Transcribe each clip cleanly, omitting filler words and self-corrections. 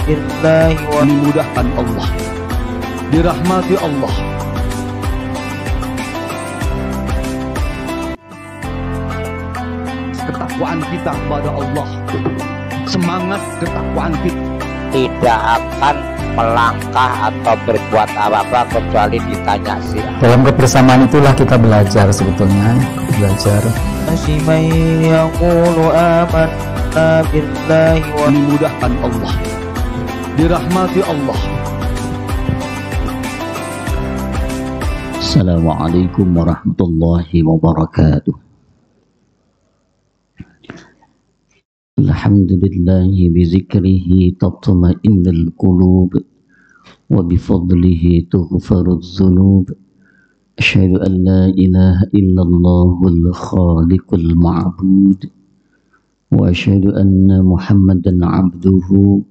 billahi wa dimudahkan Allah, dirahmati Allah. Ketakwaan kita kepada Allah, semangat ketakwaan kita, tidak akan melangkah atau berbuat apa-apa kecuali ditanya sih. Dalam kebersamaan itulah kita belajar sebetulnya, belajar. man yaqulu amanna billahi wa dimudahkan Allah, dirahmati Allah. Assalamualaikum warahmatullahi wabarakatuh. Alhamdulillahi bizikrihi tatma'innul qulub wa bifadlihi tughfarudz dzunub. Asyhadu an la ilaha illallahul khaliqul ma'bud wa asyhadu anna Muhammadan 'abduhu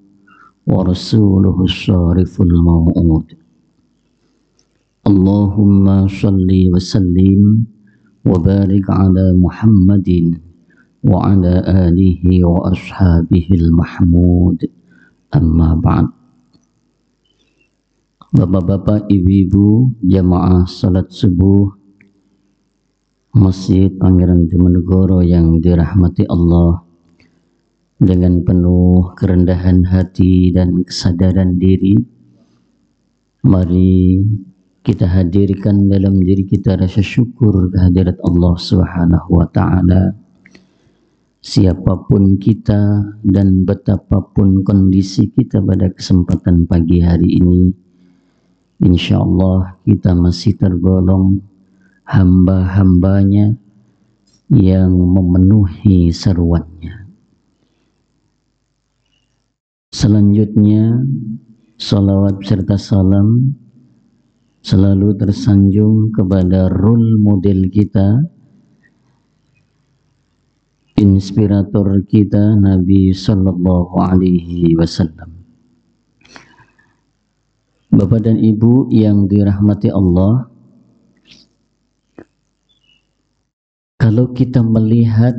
wa rasuluhus syariful maw'ud. Allahumma shalli wa sallim wa barik ala Muhammadin wa ala alihi wa ashabihil mahmud, amma ba'd. Bapak-bapak, ibu-ibu, jamaah salat subuh Masjid Pangeran Diponegoro yang dirahmati Allah, dengan penuh kerendahan hati dan kesadaran diri, mari kita hadirkan dalam diri kita rasa syukur kehadirat Allah Subhanahu wa ta'ala. Siapapun kita dan betapapun kondisi kita pada kesempatan pagi hari ini, insya Allah kita masih tergolong hamba-hambanya yang memenuhi seruannya. Selanjutnya, salawat serta salam selalu tersanjung kepada role model kita, inspirator kita, Nabi Sallallahu Alaihi Wasallam. Bapak dan Ibu yang dirahmati Allah, kalau kita melihat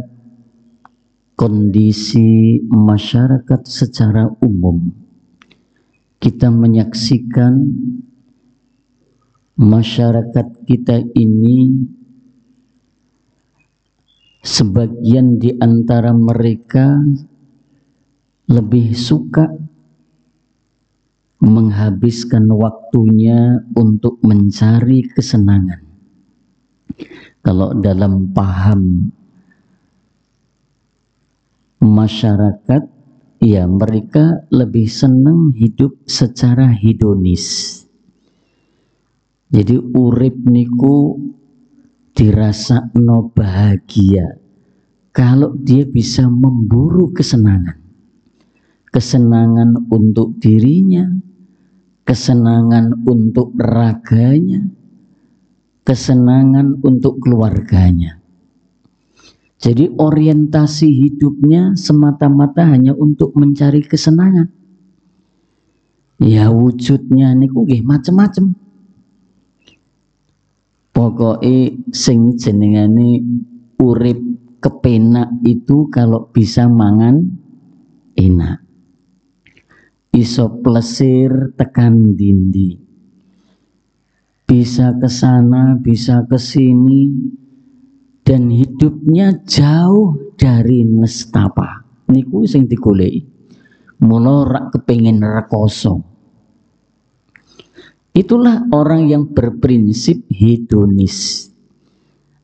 kondisi masyarakat secara umum, kita menyaksikan masyarakat kita ini, sebagian di antara mereka lebih suka menghabiskan waktunya untuk mencari kesenangan. Kalau dalam paham masyarakat, ya mereka lebih senang hidup secara hedonis. Jadi urip niku dirasakno bahagia kalau dia bisa memburu kesenangan. Kesenangan untuk dirinya, kesenangan untuk raganya, kesenangan untuk keluarganya. Jadi orientasi hidupnya semata-mata hanya untuk mencari kesenangan. Ya wujudnya niku nggih macem-macem. Pokoknya sing jenengane urip kepenak itu kalau bisa mangan enak, iso plesir tekan dindi, bisa ke sana bisa ke sini, dan hidupnya jauh dari nestapa. Niku sing digoleki. Mula rak kepengin rekoso. Itulah orang yang berprinsip hedonis.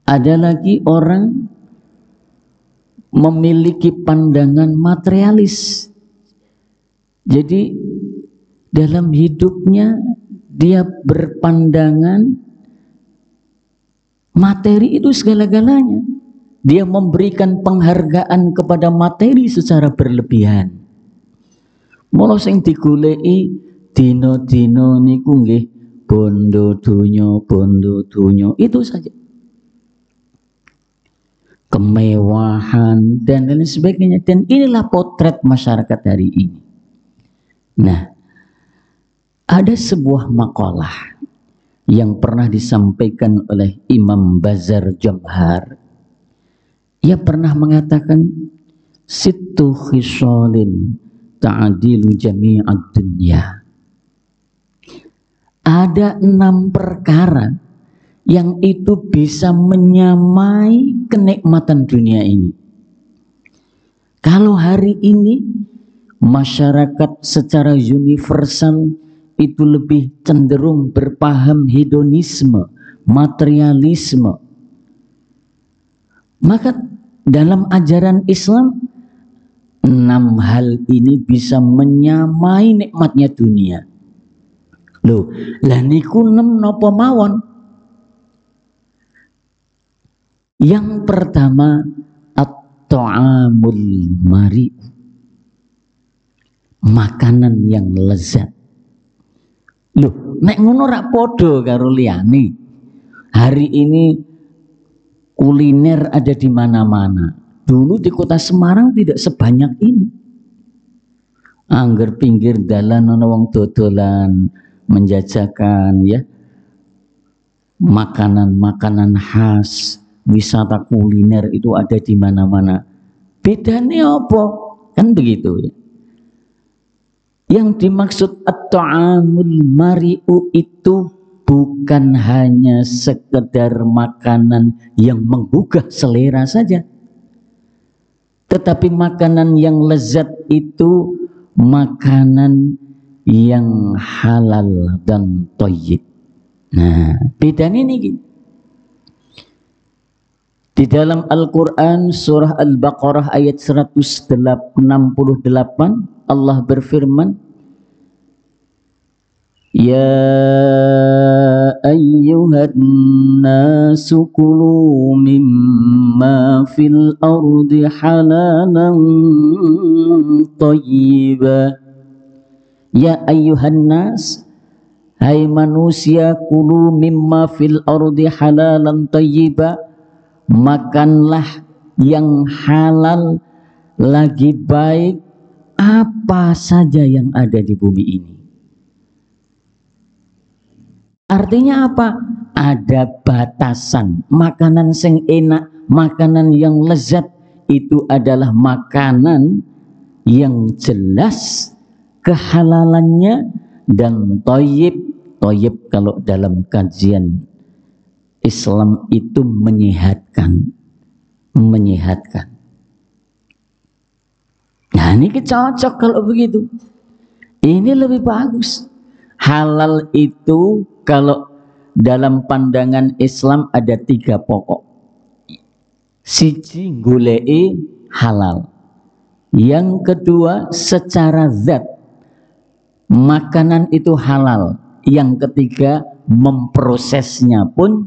Ada lagi orang memiliki pandangan materialis. Jadi dalam hidupnya dia berpandangan materi itu segala-galanya. Dia memberikan penghargaan kepada materi secara berlebihan. Mula sing digoleki dino-dino niku nggih bondo dunyo itu saja, kemewahan dan lain sebagainya. Dan inilah potret masyarakat hari ini. Nah, ada sebuah makalah yang pernah disampaikan oleh Imam Bazar Jamhar. Ia pernah mengatakan, sittu khisalin ta'dilu jami'ad dunya. Ada 6 perkara yang itu bisa menyamai kenikmatan dunia ini. Kalau hari ini masyarakat secara universal itu lebih cenderung berpaham hedonisme, materialisme, maka dalam ajaran Islam 6 hal ini bisa menyamai nikmatnya dunia. Loh, lah niku 6 napa mawon? Yang pertama, at-ta'amul mari, makanan yang lezat. Loh, nek ngono rak podo karo liyane. Hari ini kuliner ada di mana-mana. Dulu di kota Semarang tidak sebanyak ini. Angger pinggir dalan ana wong dodolan menjajakan ya makanan-makanan khas, wisata kuliner itu ada di mana-mana. Bedanya apa? Kan begitu ya. Yang dimaksud at-ta'amul mari'u itu bukan hanya sekedar makanan yang menggugah selera saja, tetapi makanan yang lezat itu makanan yang halal dan thayyib. Nah, bedanya ini di dalam Al-Quran surah Al-Baqarah ayat 168 Allah berfirman, Ya ayyuhan nasu kulu mimma fil ardi halalan thayyiba. Ya ayyuhan nas, hai manusia, kulu mimma fil ardi halalan thayyiba, makanlah yang halal lagi baik apa saja yang ada di bumi ini. Artinya apa? Ada batasan. Makanan sing enak, makanan yang lezat itu adalah makanan yang jelas kehalalannya dan thayyib. Thayyib kalau dalam kajian Islam itu menyehatkan. Menyehatkan. Nah, ini cocok kalau begitu. Ini lebih bagus. Halal itu kalau dalam pandangan Islam ada 3 pokok. Siji goleki halal. Yang kedua secara zat, makanan itu halal. Yang ketiga memprosesnya pun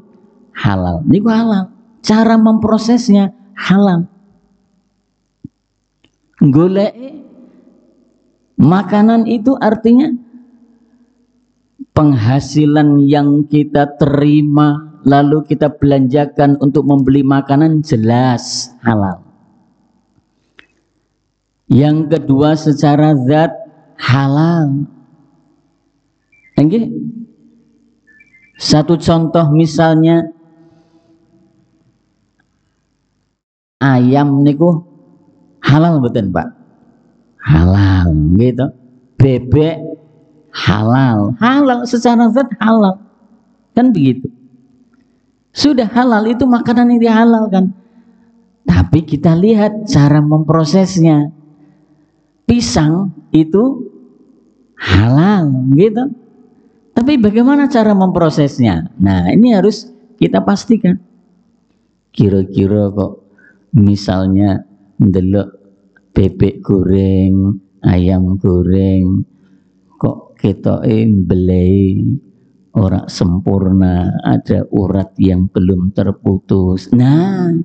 halal. Ini halal. Cara memprosesnya halal. Goleki makanan itu artinya penghasilan yang kita terima lalu kita belanjakan untuk membeli makanan jelas halal. Yang kedua secara zat halal. Oke? Satu contoh misalnya ayam niku halal betul Pak? Halal gitu. Bebek halal. Halal secara zat halal. Kan begitu. Sudah halal itu makanan yang dihalalkan. Tapi kita lihat cara memprosesnya. Pisang itu halal gitu. Tapi bagaimana cara memprosesnya? Nah, ini harus kita pastikan. Kira-kira kok misalnya ndelok bebek goreng, ayam goreng, kok ketoke mbelei ora sempurna, ada urat yang belum terputus. Nah,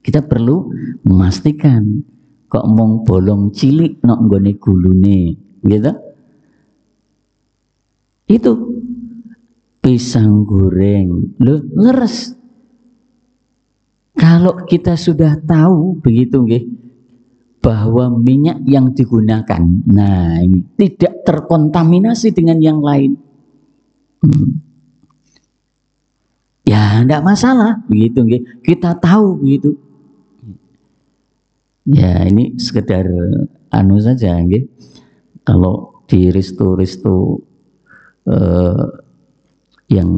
kita perlu memastikan kok mung bolong cilik nok nggone gulune, gitu. Itu pisang goreng, lho leres. Kalau kita sudah tahu begitu nggih, bahwa minyak yang digunakan, nah ini tidak terkontaminasi dengan yang lain, ya enggak masalah begitu nggih. Kita tahu begitu. Ya ini sekedar anu saja nggih. Kalau di resto-resto yang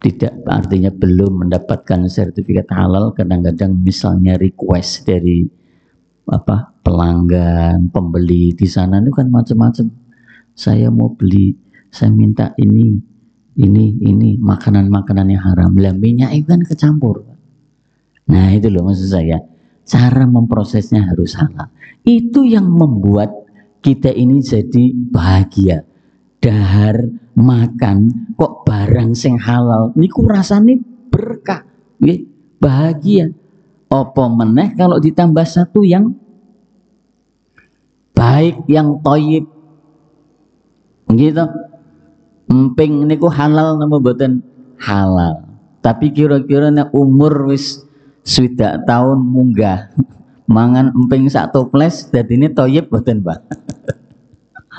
tidak, artinya belum mendapatkan sertifikat halal, kadang-kadang misalnya request dari pelanggan, pembeli di sana itu kan macam-macam. Saya mau beli, saya minta ini makanan-makanan yang haram. Lah minyak itu kan kecampur. Nah itu loh maksud saya, cara memprosesnya harus halal. Itu yang membuat kita ini jadi bahagia. Dahar makan kok barang sing halal niku rasane berkah, nggih, bahagia. Apa meneh kalau ditambah satu yang baik, yang thayyib. Gitu. Emping niku halal napa mboten? Halal. Tapi kira-kira nek umur wis 60 tahun munggah mangan emping sak toples dadine thayyib mboten, Pak?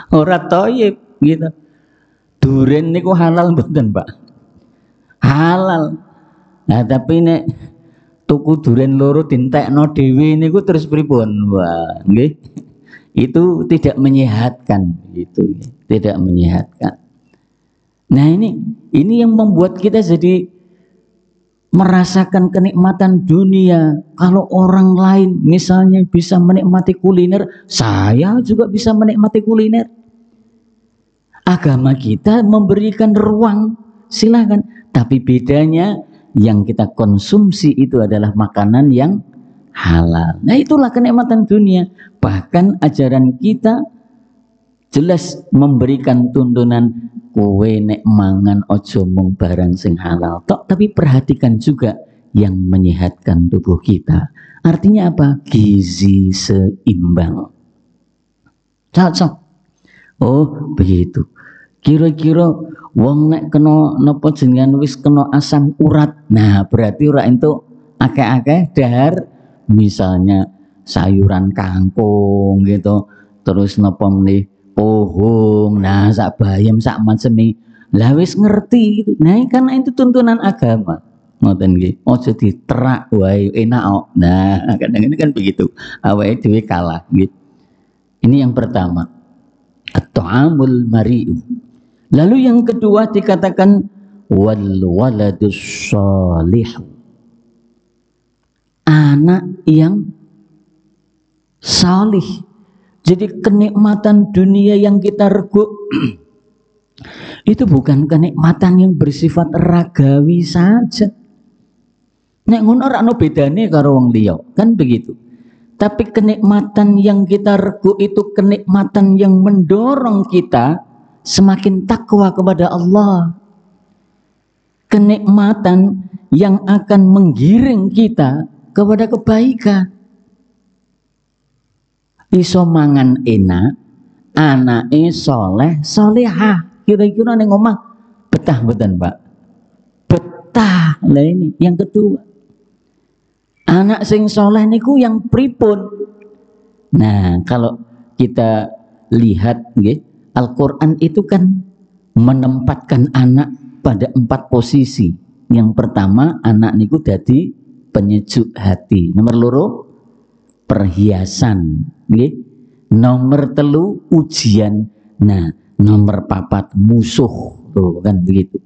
Ora thayyib gitu. Duren niku halal mboten, Pak? Halal. Nah, tapi nek tuku duren loro dintekno dhewe niku terus pripun? Wah, nggih. Itu tidak menyehatkan gitu, tidak menyehatkan. Nah, ini yang membuat kita jadi merasakan kenikmatan dunia. Kalau orang lain misalnya bisa menikmati kuliner, saya juga bisa menikmati kuliner. Agama kita memberikan ruang, silakan. Tapi bedanya yang kita konsumsi itu adalah makanan yang halal. Nah itulah kenikmatan dunia. Bahkan ajaran kita jelas memberikan tuntunan, kowe nek mangan ojo mung barang sing halal tok, tapi perhatikan juga yang menyehatkan tubuh kita. Artinya apa? Gizi seimbang. Cocok. Oh begitu. Kira-kira wong nek kena napa jenengan wis kena asam urat. Nah berarti ora entuk akeh-akeh dahar, misalnya sayuran kangkung gitu, terus napa meneh pohong, nah sak bayam sak macem. Lah wis ngerti gitu. Nah karena itu tuntunan agama. Ngoten nggih. Aja diterak wae enak kok. Nah kadang-kadang kan begitu. Awake dhewe kalah gitu. Ini yang pertama. At-ta'amul mari'u. Lalu yang kedua dikatakan wal waladus shalih. Anak yang salih. Jadi kenikmatan dunia yang kita regu itu bukan kenikmatan yang bersifat ragawi saja. Nek ngono ora ono bedane karo wong liya, kan begitu. Tapi kenikmatan yang kita regu itu kenikmatan yang mendorong kita semakin takwa kepada Allah. Kenikmatan yang akan menggiring kita kepada kebaikan. Iso mangan enak, anake soleh, solehah. Kira-kira ning omah betah mboten, Pak? Betah. Lah ini yang kedua. Anak sing soleh niku yang pripun? Nah, kalau kita lihat nggih, Al-Qur'an itu kan menempatkan anak pada 4 posisi. Yang pertama, anak niku dadi penyejuk hati. Nomor loro, perhiasan, nggih. Nomor 3 ujian. Nah, nomor 4 musuh. Tuh kan begitu.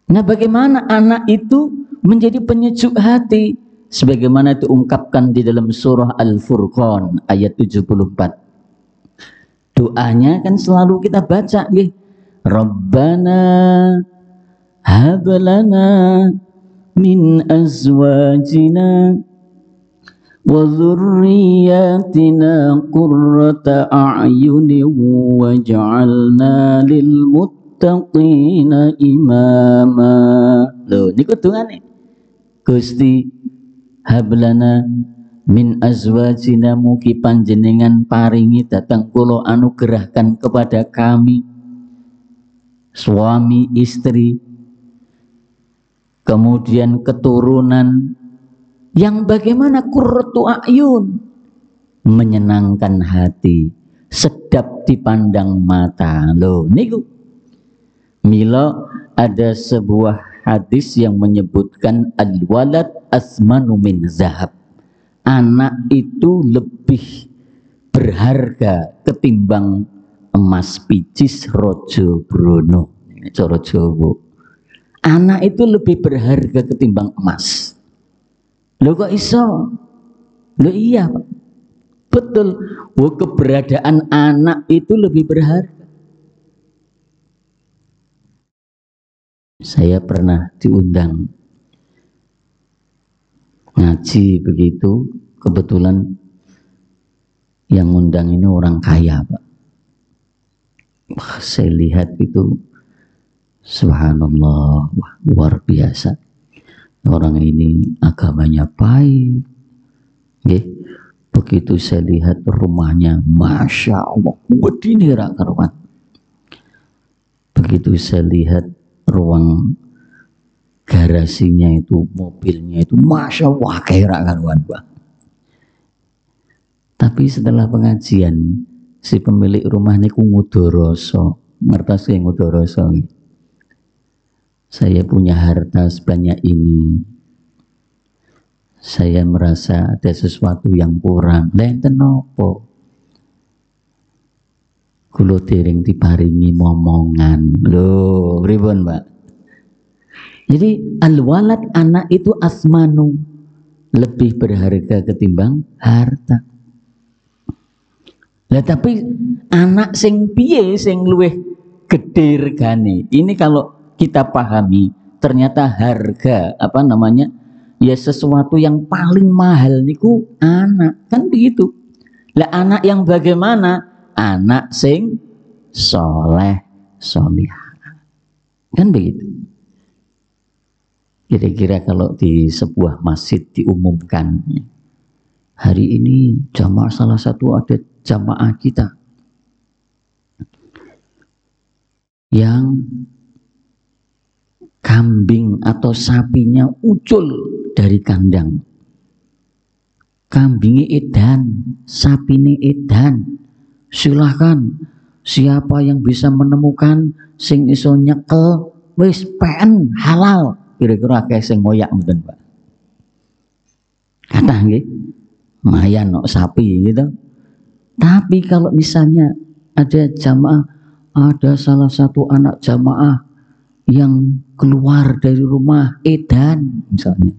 Nah, bagaimana anak itu menjadi penyejuk hati? Sebagaimana diungkapkan di dalam surah Al-Furqan ayat 74. Doanya kan selalu kita baca nggih. Rabbana hab lana min azwajina wa dzurriyyatina qurrata a'yunin waj'alna lil muttaqina imama. Lho niku dongane. Gusti hablana min azwajina, mugi panjenengan paringi datang kula anugerahkan kepada kami suami istri, kemudian keturunan yang bagaimana qurratu a'yun, menyenangkan hati, sedap dipandang mata. Loh niku mila ada sebuah hadis yang menyebutkan al-walad asmanu min zahab. Anak itu lebih berharga ketimbang emas picis rojo brono. Cara Jawa. Anak itu lebih berharga ketimbang emas. Lho kok iso? Lho iya, Pak. Betul. Keberadaan anak itu lebih berharga. Saya pernah diundang ngaji begitu, kebetulan yang undang ini orang kaya, Pak. Wah, saya lihat itu subhanallah, wah, luar biasa. Orang ini agamanya baik. Nggih. Begitu saya lihat rumahnya, masya Allah, wedine ra karuan. Begitu saya lihat ruang garasinya itu, mobilnya itu, masya Allah, kayak ra karuan, Pak. Tapi setelah pengajian, si pemilik rumah niku ngudoroso, ngertos yang ngudoroso. Saya punya harta sebanyak ini, saya merasa ada sesuatu yang kurang. Lenten nopo? Kulo dereng diparingi momongan. Loh, pripun, Mbak? Jadi al-walad, anak itu asmanu, lebih berharga ketimbang harta. Lah tapi anak sing piye sing luwih gedhe regane? Ini kalau kita pahami, ternyata harga apa namanya? Ya sesuatu yang paling mahal niku anak, kan begitu. Lah anak yang bagaimana? Anak sing soleh, solihah, kan begitu. Kira-kira kalau di sebuah masjid diumumkan, hari ini jamaah salah satu ada jamaah kita yang kambing atau sapinya ucul dari kandang. Kambingnya edan, sapinya edan. Silahkan siapa yang bisa menemukan sing iso nyekel wis pen halal. Kira-kira kayak sing ngoyak mboten, Pak. Kata nggih, mayan no sapi gitu. Tapi kalau misalnya ada jamaah, ada salah satu anak jamaah yang keluar dari rumah edan misalnya,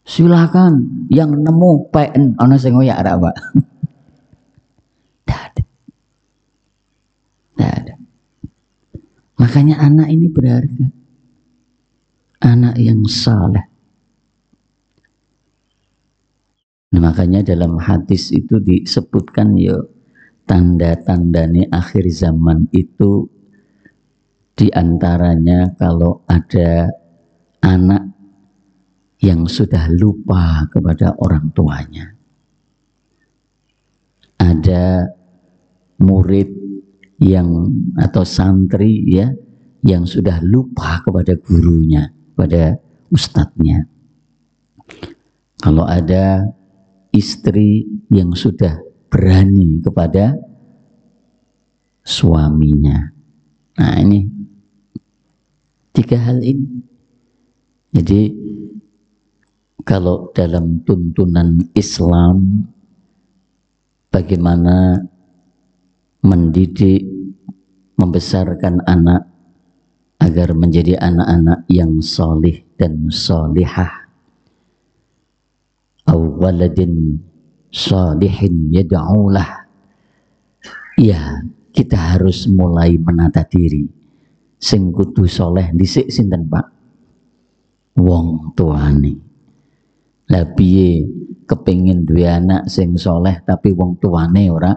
silakan yang nemu PN ana sing ngoyak ra, Pak. Tidak ada. Makanya anak ini berharga, anak yang saleh. Nah, makanya dalam hadis itu disebutkan ya, tanda-tandanya akhir zaman itu diantaranya kalau ada anak yang sudah lupa kepada orang tuanya, ada murid yang atau santri ya yang sudah lupa kepada gurunya, pada ustadznya, kalau ada istri yang sudah berani kepada suaminya. Nah ini tiga hal ini. Jadi kalau dalam tuntunan Islam bagaimana mendidik, membesarkan anak agar menjadi anak-anak yang solih dan solihah. Awaladin solihin yad'ulah. Ya, kita harus mulai menata diri. Sing kudu soleh dhisik sinten, Pak? Wong tuane. Lah piye kepengin duwe anak sing soleh tapi wong tuane ora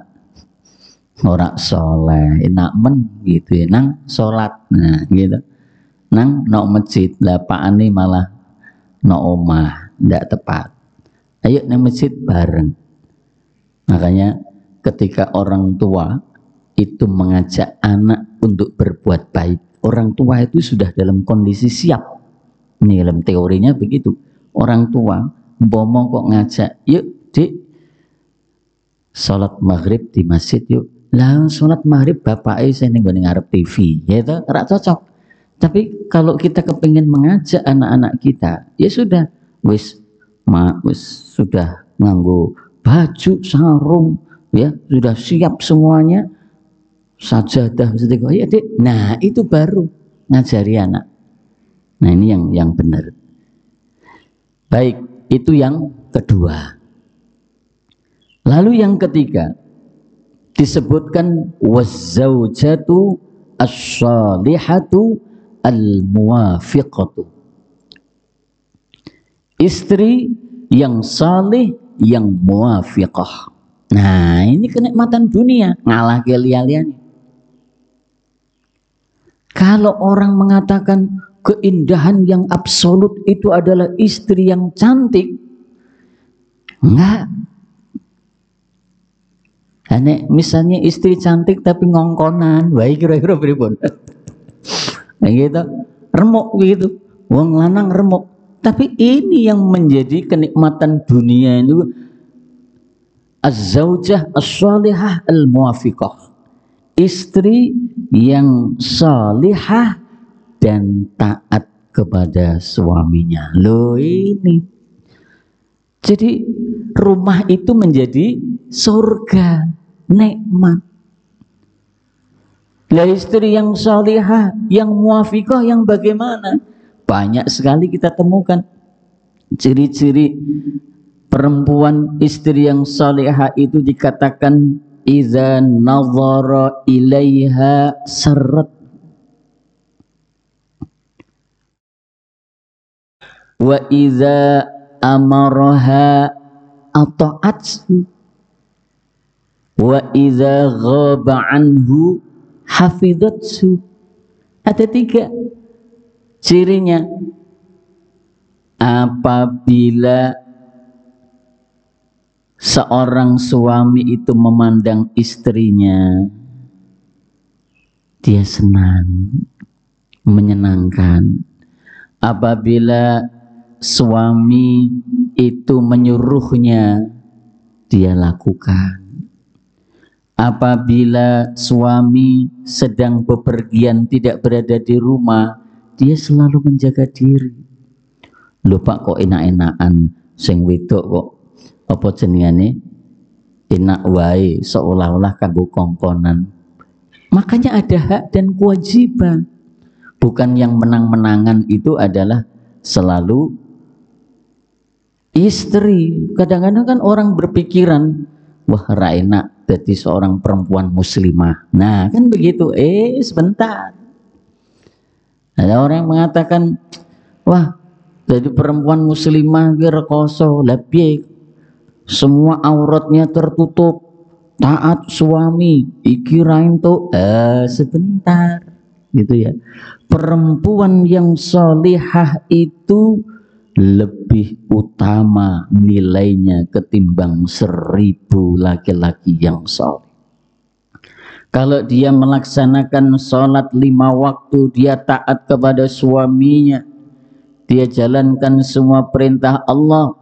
soleh, enak men gitu ya, nang sholat, nah gitu, nang nok masjid, lah pakane malah nok omah, ndak tepat. Ayo nang masjid bareng. Makanya ketika orang tua itu mengajak anak untuk berbuat baik, orang tua itu sudah dalam kondisi siap. Ini dalam teorinya begitu. Orang tua umpama kok ngajak, yuk Dik sholat maghrib di masjid yuk. Lah sholat maghrib bapaknya saya ning ngarep TV, ya itu ora cocok. Tapi kalau kita kepingin mengajak anak-anak kita, ya sudah, wis sudah nganggo baju, sarung, ya sudah siap semuanya, sajadah, istiqomah. Ya, Dek. Nah, itu baru ngajari anak. Nah, ini yang benar. Baik, itu yang kedua. Lalu yang ketiga disebutkan wazzaujatu as-salihatu al-muwafiqatu. Istri yang salih, yang muwafiqah. Nah, ini kenikmatan dunia, ngalah ke lian-lian. Kalau orang mengatakan keindahan yang absolut itu adalah istri yang cantik, enggak. Ane, misalnya istri cantik tapi ngongkonan, baik kira-kira pripun? Nah gitu, remuk begitu, wong lanang remuk. Tapi ini yang menjadi kenikmatan dunia itu, az-zaujah as-salihah al-muwafiqah. Istri yang salihah dan taat kepada suaminya. Loh ini. Jadi rumah itu menjadi surga, nikmat. Lah istri yang salihah, yang muwafiqah, yang bagaimana? Banyak sekali kita temukan ciri-ciri perempuan istri yang salihah itu dikatakan idza nazara ilaiha sarrat wa idza amaraha ata'atsu wa idza ghaba anhu hafizatsu. Ada 3 cirinya. Apabila seorang suami itu memandang istrinya, dia senang, menyenangkan. Apabila suami itu menyuruhnya, dia lakukan. Apabila suami sedang bepergian tidak berada di rumah, dia selalu menjaga diri. Lho Pak, kok enak-enakan sing wedok kok apa jenengane enak wae, seolah-olah kanggo kongkonan. Makanya ada hak dan kewajiban. Bukan yang menang-menangan itu adalah selalu istri. Kadang-kadang kan orang berpikiran, wah ra enak jadi seorang perempuan muslimah. Nah kan begitu, sebentar. Ada orang yang mengatakan, wah jadi perempuan muslimah rekoso, lebih semua auratnya tertutup, taat suami, dikirain tuh sebentar, gitu ya. Perempuan yang solihah itu lebih utama nilainya ketimbang 1000 laki-laki yang soleh. Kalau dia melaksanakan sholat 5 waktu, dia taat kepada suaminya, dia jalankan semua perintah Allah,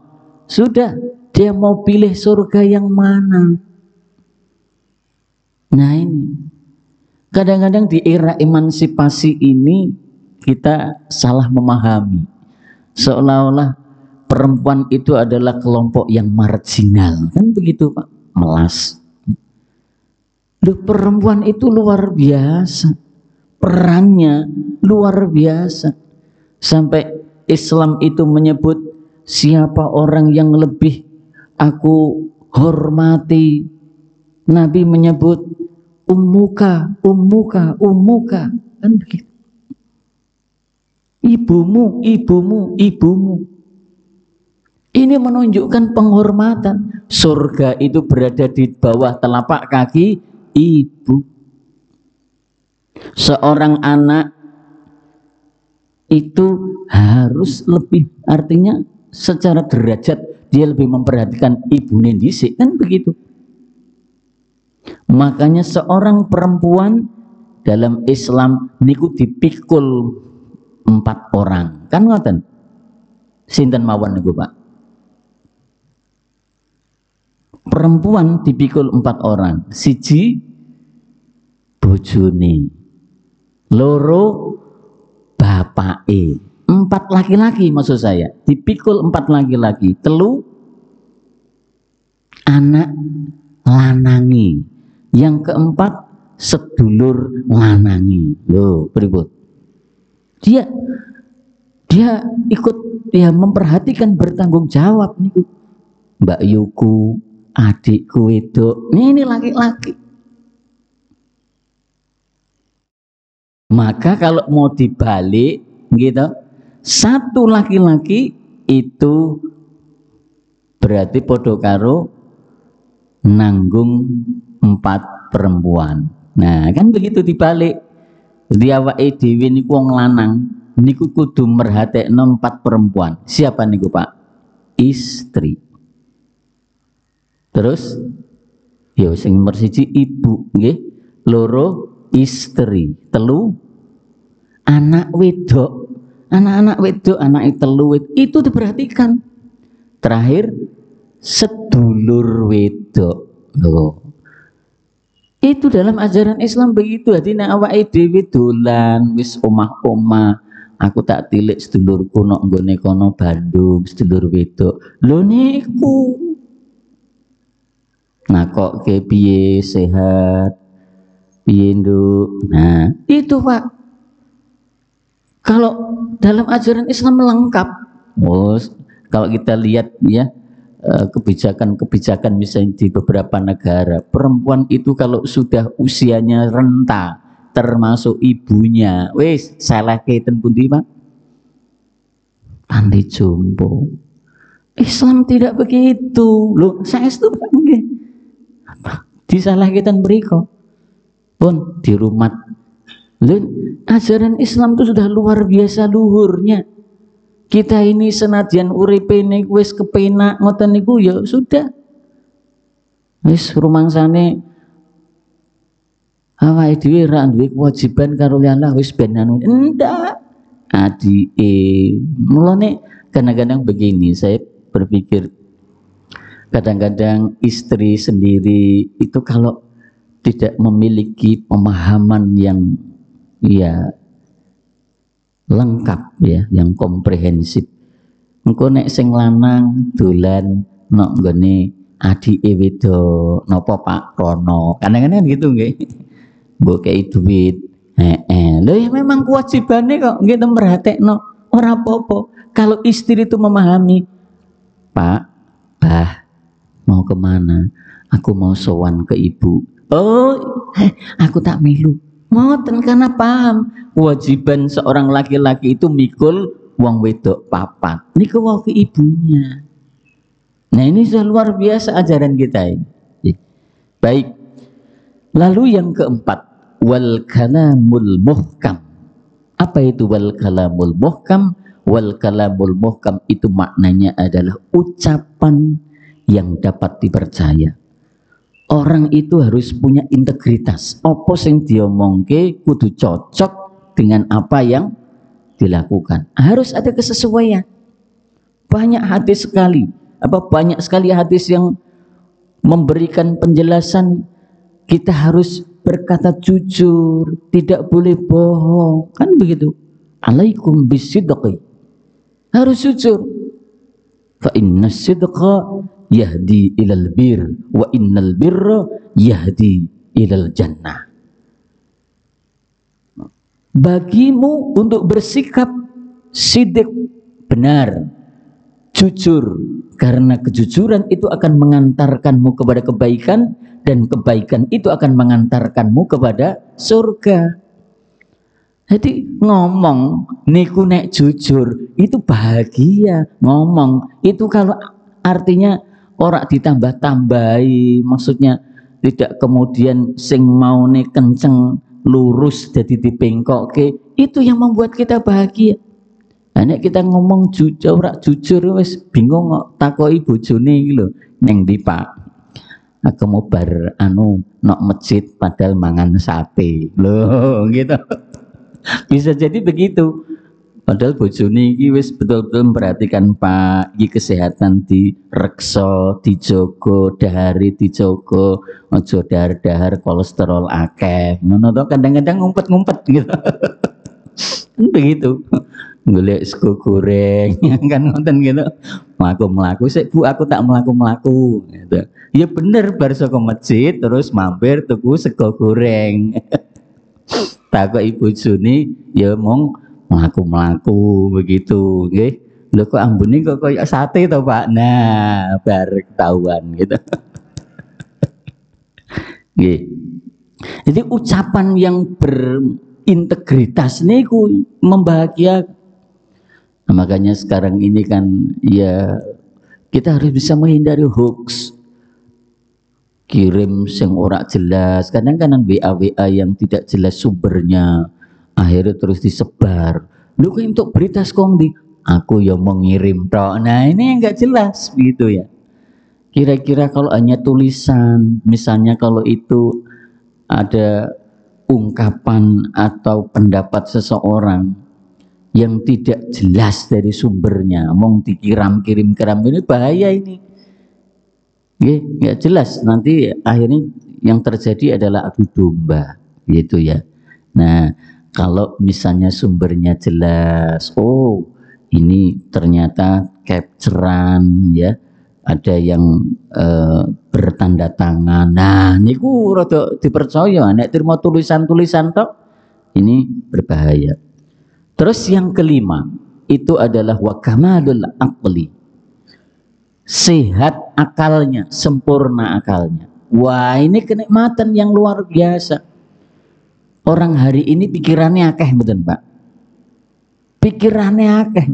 sudah, dia mau pilih surga yang mana? Nah ini, kadang-kadang di era emansipasi ini kita salah memahami, seolah-olah perempuan itu adalah kelompok yang marginal, kan begitu Pak, melas. Loh, perempuan itu luar biasa, perannya luar biasa. Sampai Islam itu menyebut siapa orang yang lebih aku hormati. Nabi menyebut ummuka, ummuka, ummuka, kan begitu. Ibumu, ibumu, ibumu. Ini menunjukkan penghormatan. Surga itu berada di bawah telapak kaki ibu. Seorang anak itu harus lebih, artinya secara derajat dia lebih memperhatikan ibunya dhisik, kan begitu. Makanya seorang perempuan dalam Islam niku dipikul 4 orang, kan ngoten. Sinten mawon niku Pak? Perempuan dipikul 4 orang, siji bojone, loro bapake, 4 laki-laki maksud saya, dipikul 4 laki-laki, 3 anak lanangi. Yang keempat, sedulur lanangi. Loh, pripun? Dia ikut memperhatikan, bertanggung jawab niku. Mbak Yuku, adikku itu, ini laki-laki. Maka kalau mau dibalik gitu, satu laki-laki itu berarti podo karo nanggung 4 perempuan. Nah, kan begitu dibalik. Di awake dhewe niku wong lanang niku kudu merhatekno 4 perempuan. Siapa niku, Pak? Istri. Terus ya sing nomor 1 ibu, nggih. Loro istri, telu anak wedok. Anak-anak wedok, anak telu itu diperhatikan. Terakhir sedulur wedok. Loh. Itu dalam ajaran Islam begitu. Jadi nek awake dhewe dolan wis omah-omah, aku tak tilik sedulurku nok nggone kono Bandung, sedulur wedok. Lho niku nakokke piye, sehat piye nduk. Nah, itu Pak. Kalau dalam ajaran Islam lengkap. Oh, kalau kita lihat ya kebijakan-kebijakan misalnya di beberapa negara, perempuan itu kalau sudah usianya renta, termasuk ibunya, wis salah kaitan pundi Pak? Panti jompo. Islam tidak begitu. Loh, saya itu nggih. Disalah kaitan mriko. Pun di rumah. Loh, ajaran Islam itu sudah luar biasa luhurnya. Kita ini senadyan uripe niku wis kepenak ngoten niku ya sudah. Wis rumangsane awake dhewe ra duwe kewajiban karo Allah wis ben anu ndak. Adike. Mulane kadang-kadang begini, saya berpikir kadang-kadang istri sendiri itu kalau tidak memiliki pemahaman yang ya lengkap ya, yang komprehensif. Engko nek sing lanang dolan nok nggone adike wedok napa Pak Rono. Kadang-kadang gitu nggih. Mbok kei duit. Lho ya memang kewajibane kok nggih merhatekno. Ora apa-apa. Kalau istri itu memahami, Pak, Bah, mau kemana? Aku mau sowan ke ibu. Oh, aku tak milu. Ngoten karena paham kewajiban seorang laki-laki itu mikul wong wedok papat. Niku wau ke ibunya. Nah, ini sudah luar biasa ajaran kita ini. Baik. Lalu yang keempat, wal kalamul muhkam. Apa itu wal kalamul muhkam? Wal kalamul muhkam itu maknanya adalah ucapan yang dapat dipercaya. Orang itu harus punya integritas. Apa sing diomongke kudu cocok dengan apa yang dilakukan. Harus ada kesesuaian. Banyak hadis sekali, banyak sekali hadis yang memberikan penjelasan kita harus berkata jujur, tidak boleh bohong. Kan begitu. Alaikum bisidqi. Harus jujur. Fa inna sidqa yahdi ilal bir wa innal birra yahdi ilal jannah. Bagimu untuk bersikap sidik, benar, jujur, karena kejujuran itu akan mengantarkanmu kepada kebaikan dan kebaikan itu akan mengantarkanmu kepada surga. Jadi ngomong niku nek jujur itu bahagia. Ngomong itu kalau artinya ora ditambah-tambahi, maksudnya tidak kemudian sing mau nih kenceng lurus jadi dipengkokke, itu yang membuat kita bahagia. Nah, nek kita ngomong jujur ora jujur wis bingung kok takoki bojone iki lho, neng ndi Pak? Aku mau bar nok masjid padahal mangan sate. Loh, gitu. Bisa jadi begitu. Padahal bojone iki wis betul-betul memperhatikan Pak, iki kesehatan direksa, dijogo, dahare dijogo, aja dahar-dahar kolesterol akeh. Ngono to kadang-kadang ngumpet-ngumpet gitu. Kan begitu. golek sego goreng kan ngoten gitu. Mlaku-mlaku sik Bu, aku tak mlaku-mlaku gitu. Ya bener bar saka masjid terus mampir tuku sego goreng. Takoki bojone ya mong mlaku-mlaku begitu nggih. Lho kok ambune kok koyo sate to Pak. Nah, bar ketahuan gitu. Nggih. Jadi ucapan yang berintegritas niku membahagiakan. Nah, makanya sekarang ini kan ya kita harus bisa menghindari hoax, kirim yang ora jelas, kadang-kadang WA yang tidak jelas sumbernya, akhirnya terus disebar. Lu kan untuk berita skondi, aku yang mengirim tok. Nah ini yang nggak jelas gitu ya. Kira-kira kalau hanya tulisan, misalnya kalau itu ada ungkapan atau pendapat seseorang yang tidak jelas dari sumbernya, mong dikirim ini bahaya ini. Nggak jelas, nanti akhirnya yang terjadi adalah adu domba gitu ya. Nah kalau misalnya sumbernya jelas, oh ini ternyata capturean ya, ada yang bertanda tangan, nah niku rada dipercaya, nek terima tulisan-tulisan tok ini berbahaya. Terus yang kelima itu adalah wa kamalul aqli, sehat akalnya, sempurna akalnya. Wah ini kenikmatan yang luar biasa. Orang hari ini pikirannya akeh betul Pak, pikirannya akeh.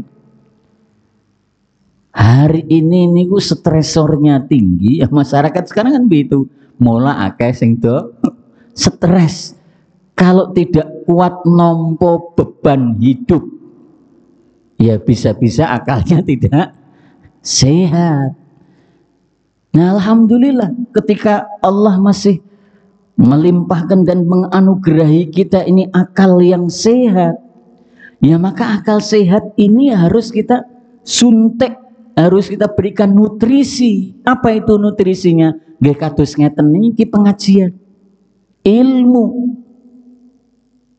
Hari ini niku stresornya tinggi ya, masyarakat sekarang kan begitu, mula akeh sing do stres. Kalau tidak kuat nompo beban hidup, ya bisa-bisa akalnya tidak sehat. Nah alhamdulillah ketika Allah masih melimpahkan dan menganugerahi kita ini akal yang sehat, ya maka akal sehat ini harus kita suntik, harus kita berikan nutrisi. Apa itu nutrisinya? Nggih kados ngeten niki pengajian ilmu.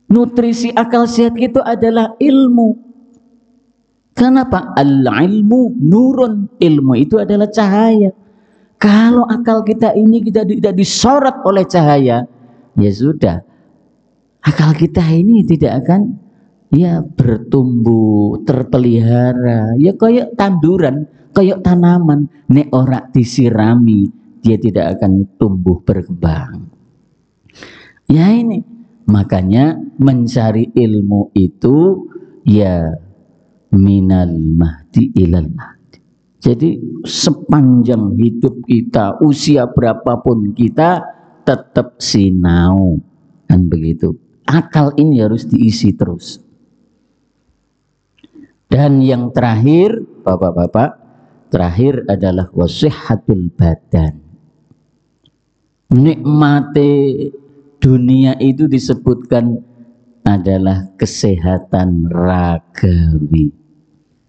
Nutrisi akal sehat itu adalah ilmu. Kenapa? Al-ilmu nurun, ilmu itu adalah cahaya. Kalau akal kita ini kita tidak disorot oleh cahaya, ya sudah, akal kita ini tidak akan ya bertumbuh, terpelihara. Ya kayak tanduran, kayak tanaman, nek ora disirami, dia tidak akan tumbuh berkembang. Ya ini, makanya mencari ilmu itu ya minal mahdi ilal mahdi. Jadi sepanjang hidup kita, usia berapapun kita tetap sinau, kan begitu. Akal ini harus diisi terus. Dan yang terakhir, bapak-bapak, terakhir adalah wasihatul badan. Nikmati dunia itu disebutkan adalah kesehatan ragawi.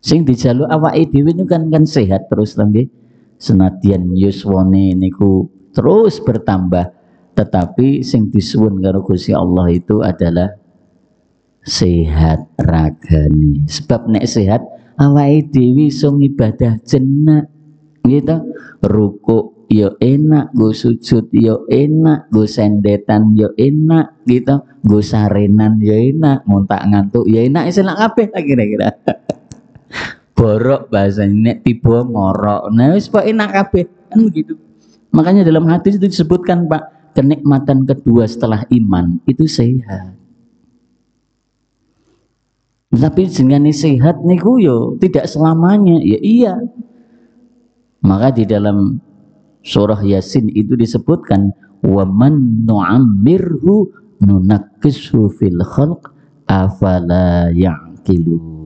Sing dijaluk awake dhewe niku kan sehat terus nggih. Senadyan yuswane niku terus bertambah, tetapi sing disuwun karo Gusti Allah itu adalah sehat ragane. Sebab nek sehat awake dhewe iso ngibadah jenak gitu. Rukuk ya enak, go sujud ya enak, go sendetan ya enak gitu, go sarenan ya enak, ngontak ngantuk ya enak, enak kabeh kira-kira. Borok bahasanya, nek tiba ngorok, nah wis kok enak kabeh kan begitu. Makanya dalam hadis itu disebutkan Pak, kenikmatan kedua setelah iman itu sehat. Tapi dengan sehat niku yo tidak selamanya, ya iya. Maka di dalam surah Yasin itu disebutkan wa man nu'ammirhu nunakkishu fil khalq afala ya'qilun.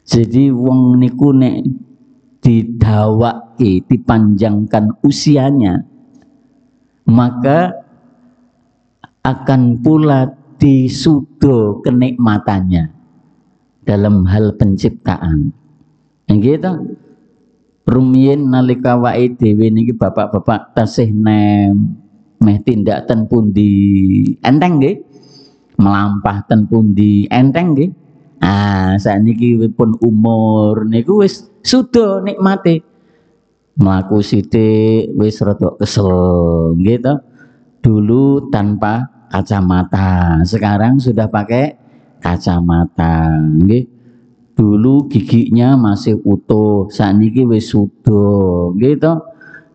Jadi wong niku nek didawake, dipanjangkan usianya, maka akan pula disudo kenikmatannya dalam hal penciptaan. Gitu. Rumiyin nalika wae dhewe niki bapak-bapak tasih meh tindak ten pundi enteng nggih, melampah ten pundi enteng nggih. Saniki pun umur niku wis sudah nikmati. Mlaku sithik wis rada kesel gitu. Dulu tanpa kacamata, sekarang sudah pakai kacamata nggih. Dulu giginya masih utuh, sakniki wis sudah gitu.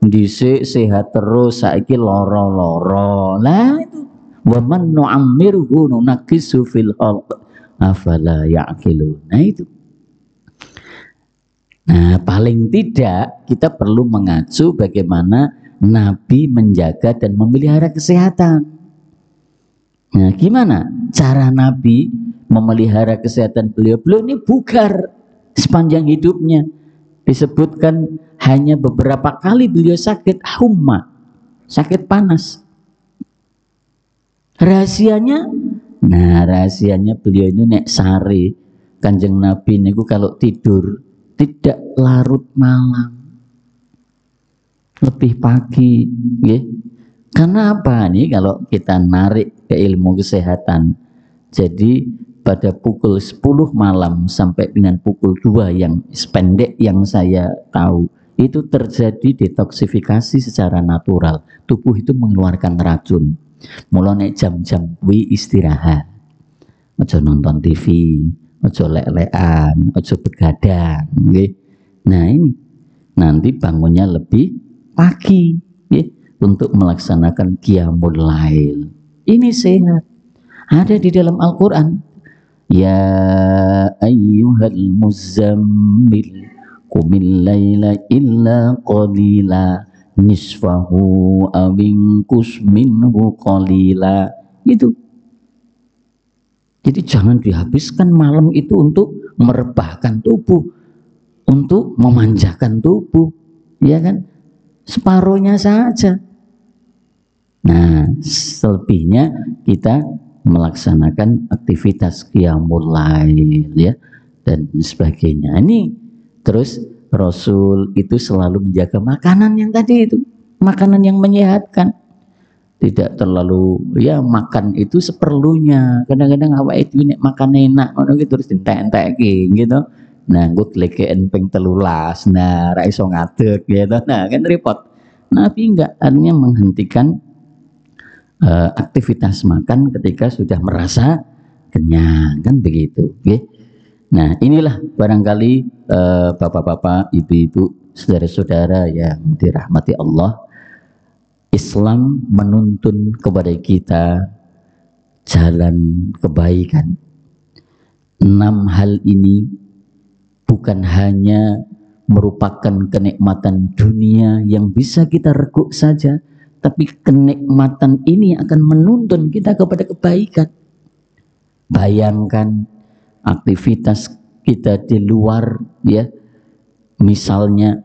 Dhisik sehat terus, saiki loro-loro. Lah itu wa man nu'ammirhu nunakisu fil khalq afala ya'qilun. Nah itu. Nah, paling tidak kita perlu mengacu bagaimana Nabi menjaga dan memelihara kesehatan. Nah, gimana cara Nabi memelihara kesehatan beliau? Beliau ini bugar sepanjang hidupnya. Disebutkan hanya beberapa kali beliau sakit humma, sakit panas. Rahasianya? Nah, rahasianya beliau ini nek sari. Kanjeng Nabi niku kalau tidur tidak larut malam, lebih pagi, ya. Karena apa nih kalau kita narik ke ilmu kesehatan? Jadi pada pukul 10 malam sampai dengan pukul 2 yang pendek yang saya tahu, itu terjadi detoksifikasi secara natural. Tubuh itu mengeluarkan racun. Mulai jam-jam istirahat. Ojo nonton TV, ojo lek-lekan, ojo begadang, nggih. Nah ini nanti bangunnya lebih pagi, nggih, untuk melaksanakan qiyamul lail. Ini sehat. Ada di dalam Al-Qur'an. Ya ayyuhal muzammil qumil laila illa qalila nisfahu awinkus minhu qalila. Itu. Jadi jangan dihabiskan malam itu untuk merebahkan tubuh, untuk memanjakan tubuh, ya kan? Separuhnya saja. Nah, selebihnya kita melaksanakan aktivitas qiyamul lail, ya, dan sebagainya. Ini terus Rasul itu selalu menjaga makanan yang tadi itu, makanan yang menyehatkan. Tidak terlalu, ya, makan itu seperlunya. Kadang-kadang awak itu nek makan enak ngono gitu terus entek-entek gitu. Nah, gue kelekeen ping 13. Nah, ra iso ngadeg gitu. Nah, kan repot. Nabi enggak, artinya menghentikan aktivitas makan ketika sudah merasa kenyang, kan begitu, okay? Nah, inilah barangkali bapak-bapak, ibu-ibu, saudara-saudara yang dirahmati Allah, Islam menuntun kepada kita jalan kebaikan. 6 hal ini bukan hanya merupakan kenikmatan dunia yang bisa kita reguk saja, tapi kenikmatan ini akan menuntun kita kepada kebaikan. Bayangkan aktivitas kita di luar, ya, misalnya,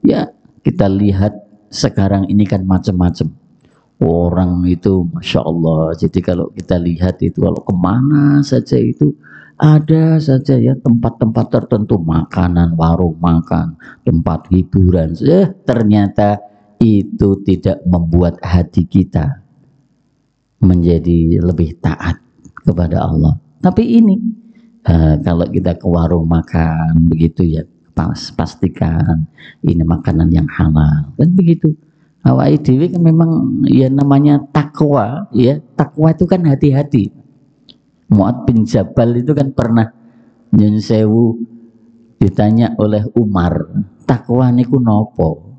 ya, kita lihat sekarang ini kan macam-macam orang itu, masya Allah. Jadi kalau kita lihat itu, kalau kemana saja itu ada saja, ya, tempat-tempat tertentu, makanan, warung makan, tempat hiburan. Ternyata itu tidak membuat hati kita menjadi lebih taat kepada Allah. Tapi ini kalau kita ke warung makan begitu, ya, pastikan ini makanan yang halal, kan begitu. Awak dhewe kan memang, ya, namanya takwa, ya. Takwa itu kan hati-hati. Mu'ad bin Jabal itu kan pernah nyun sewu ditanya oleh Umar, takwa niku nopo?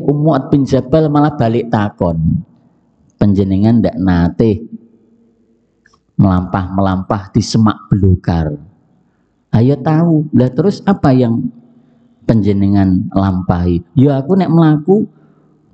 Mu'ad bin Jabal malah balik takon, panjenengan ndak nate melampah-melampah di semak belukar? Ayo tahu lah, terus apa yang panjenengan lampahi? Ya aku nek melaku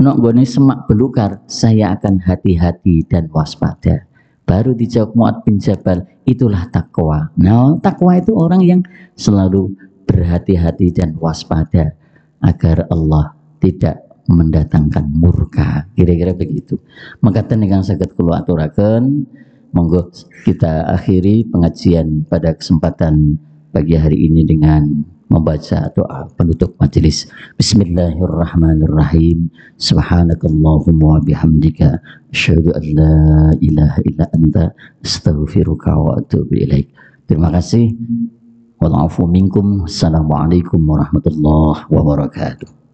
nok gone semak belukar, saya akan hati-hati dan waspada. Baru dijawab Mu'ad bin Jabal, itulah takwa. Nah, takwa itu orang yang selalu berhati-hati dan waspada agar Allah tidak mendatangkan murka, kira-kira begitu. Maka ingkang saged kula aturaken, monggo kita akhiri pengajian pada kesempatan pagi hari ini dengan membaca doa penutup majelis. Bismillahirrahmanirrahim. Subhanakallahumma wa bihamdika asyhadu an la ilaha illa anta astaghfiruka wa atubu ilaik. Terima kasih. Wal afu minkum. Assalamualaikum warahmatullahi wabarakatuh.